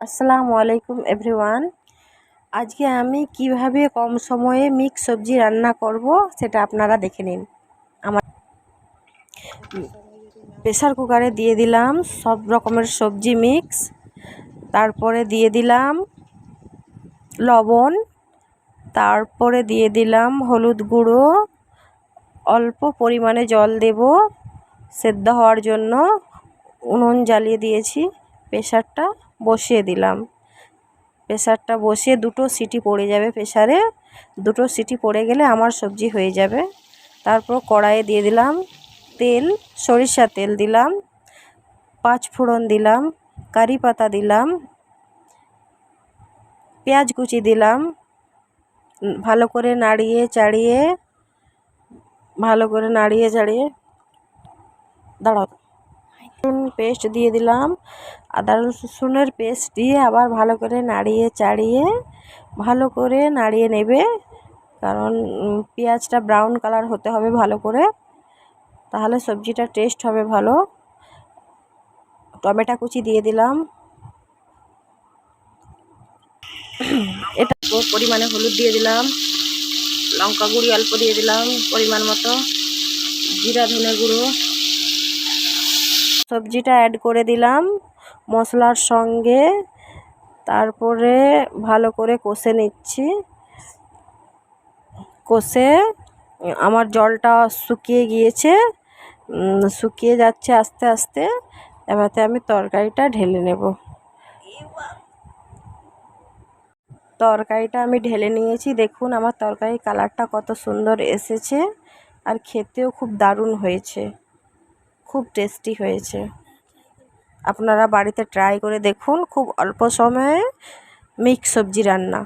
আসসালামু আলাইকুম এভরিওয়ান। আজকে আমি কিভাবে কম সময়ে মিক্স সবজি রান্না করব সেটা আপনারা দেখে নিন। আমার প্রেসার কুকারে দিয়ে দিলাম সব রকমের সবজি মিক্স, তারপরে দিয়ে দিলাম লবণ, তারপরে দিয়ে দিলাম হলুদ গুঁড়ো, অল্প পরিমাণে জল দেব সেদ্ধ হওয়ার জন্য। উনুন জ্বালিয়ে দিয়েছি, প্রেসারটা বসিয়ে দিলাম। প্রেসারটা বসিয়ে দুটো সিটি পড়ে যাবে, প্রেসারে দুটো সিটি পড়ে গেলে আমার সবজি হয়ে যাবে। তারপর কড়াইয়ে দিয়ে দিলাম তেল, সরিষার তেল দিলাম, 5 ফোড়ন দিলাম, কারি পাতা দিলাম, পেঁয়াজ কুচি দিলাম। ভালো করে নাড়িয়ে চাড়িয়ে দাঁড়াও, রসুন পেস্ট দিয়ে দিলাম, আদা রসুনের পেস্ট দিয়ে আবার ভালো করে নাড়িয়ে নেবে, কারণ পেঁয়াজটা ব্রাউন কালার হতে হবে ভালো করে, তাহলে সবজিটা টেস্ট হবে ভালো। টমেটো কুচি দিয়ে দিলাম, এটা পরিমাণে হলুদ দিয়ে দিলাম, লঙ্কা গুঁড়ি অল্প দিয়ে দিলাম পরিমাণ মতো, জিরা ধনে গুঁড়ো। সবজিটা অ্যাড করে দিলাম মশলার সঙ্গে, তারপরে ভালো করে কষে নিচ্ছি। কষে আমার জলটা শুকিয়ে গিয়েছে, শুকিয়ে যাচ্ছে আস্তে আস্তে। এবারে আমি তরকারিটা ঢেলে নেব। তরকারিটা আমি ঢেলে নিয়েছি, দেখুন আমার তরকারির কালারটা কত সুন্দর এসেছে, আর খেতেও খুব দারুণ হয়েছে, খুব টেস্টি হয়েছে। আপনারা বাড়িতে ট্রাই করে দেখুন, খুব অল্প সময়ে মিক্স সবজি রান্না।